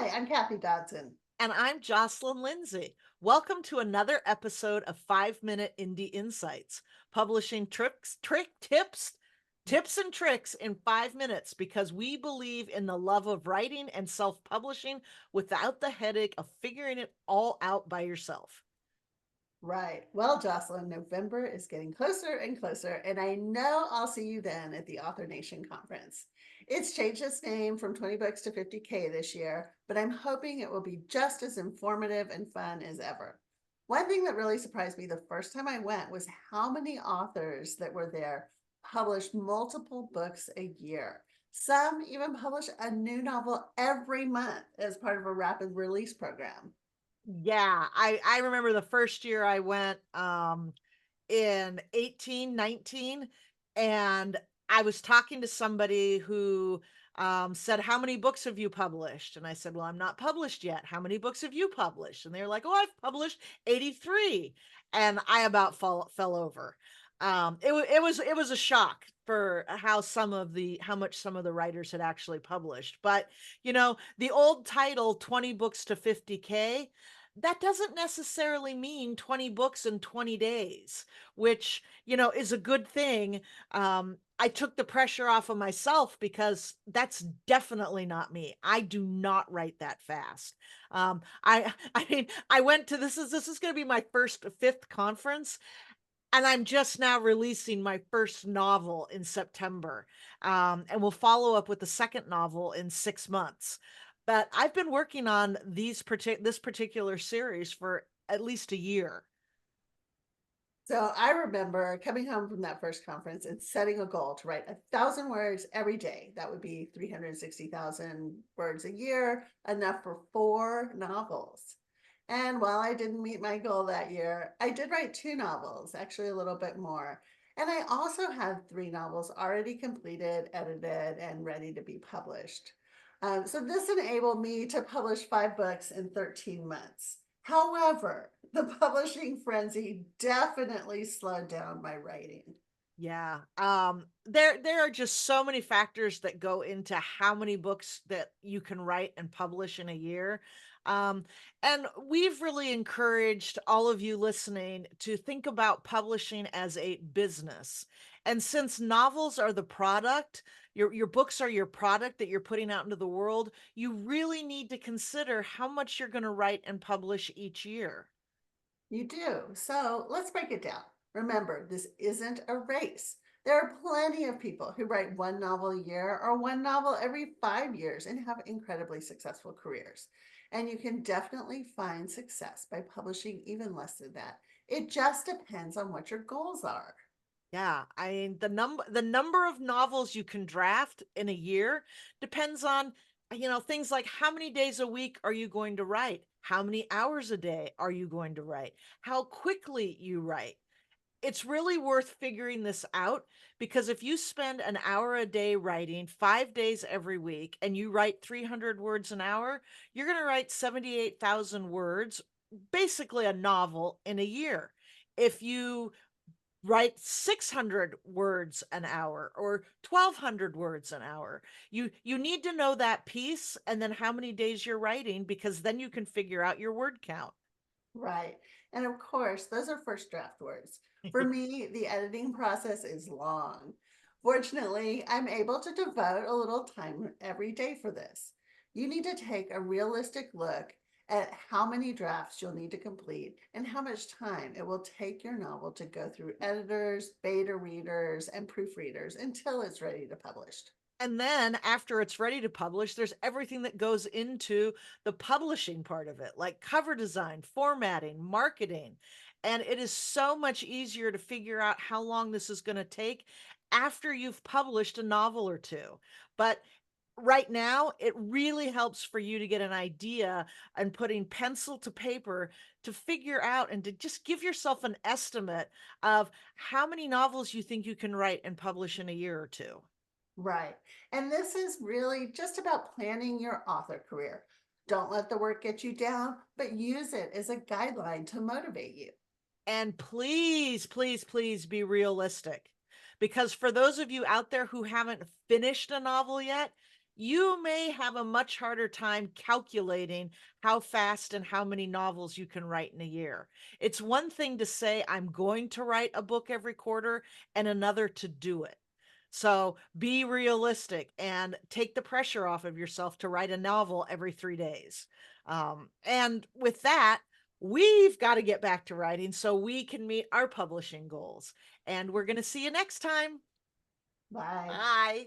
Hi, I'm Kathy Dodson. And I'm Jocelyn Lindsay. Welcome to another episode of 5 Minute Indie Insights, publishing tips and tricks in 5 minutes because we believe in the love of writing and self publishing without the headache of figuring it all out by yourself. Right. Well, Jocelyn, November is getting closer and closer, and I know I'll see you then at the Author Nation conference. It's changed its name from 20 books to 50K this year, but I'm hoping it will be just as informative and fun as ever. One thing that really surprised me the first time I went was how many authors that were there published multiple books a year. Some even publish a new novel every month as part of a rapid release program. Yeah, I remember the first year I went in 18, 19, and I was talking to somebody who said, "How many books have you published?" And I said, "Well, I'm not published yet. How many books have you published?" And they're like, "Oh, I've published 83." And I about fell over. It was a shock for how much some of the writers had actually published. But the old title 20 books to 50K, that doesn't necessarily mean 20 books in 20 days, which, is a good thing. I took the pressure off of myself because that's definitely not me. I do not write that fast. I mean, I went to this is going to be my first fifth conference, and I'm just now releasing my first novel in September. And we'll follow up with the second novel in 6 months. But I've been working on this particular series for at least a year. So I remember coming home from that first conference and setting a goal to write 1,000 words every day. That would be 360,000 words a year, enough for 4 novels. And while I didn't meet my goal that year, I did write 2 novels, actually a little bit more. And I also had 3 novels already completed, edited, and ready to be published. So this enabled me to publish 5 books in 13 months. However, the publishing frenzy definitely slowed down my writing. Yeah. There are just so many factors that go into how many books that you can write and publish in a year. Um, and we've really encouraged all of you listening to think about publishing as a business. And since novels are the product, your books are your product that you're putting out into the world, you really need to consider how much you're going to write and publish each year. You do. So let's break it down. Remember, this isn't a race. There are plenty of people who write 1 novel a year or 1 novel every 5 years and have incredibly successful careers. And you can definitely find success by publishing even less than that. It just depends on what your goals are. Yeah, I mean the number of novels you can draft in a year depends on things like how many days a week are you going to write? How many hours a day are you going to write? How quickly you write? It's really worth figuring this out because if you spend an hour a day writing 5 days every week and you write 300 words an hour, you're going to write 78,000 words, basically a novel in a year. If you write 600 words an hour or 1,200 words an hour. You need to know that piece and then how many days you're writing, because then you can figure out your word count. Right. And of course, those are first draft words. For me, the editing process is long. Fortunately, I'm able to devote a little time every day for this. You need to take a realistic look at how many drafts you'll need to complete and how much time it will take your novel to go through editors, beta readers, and proofreaders until it's ready to publish. And then after it's ready to publish, there's everything that goes into the publishing part of it, like cover design, formatting, marketing. And it is so much easier to figure out how long this is going to take after you've published a novel or two. But right now, it really helps for you to get an idea and putting pencil to paper to figure out and to just give yourself an estimate of how many novels you think you can write and publish in a year or two. Right. And this is really just about planning your author career. Don't let the work get you down, but use it as a guideline to motivate you. And please, please, please be realistic. Because for those of you out there who haven't finished a novel yet, you may have a much harder time calculating how fast and how many novels you can write in a year. It's one thing to say, I'm going to write a book every quarter, and another to do it. So be realistic and take the pressure off of yourself to write a novel every 3 days. And with that, we've got to get back to writing so we can meet our publishing goals. And we're going to see you next time. Bye. Bye.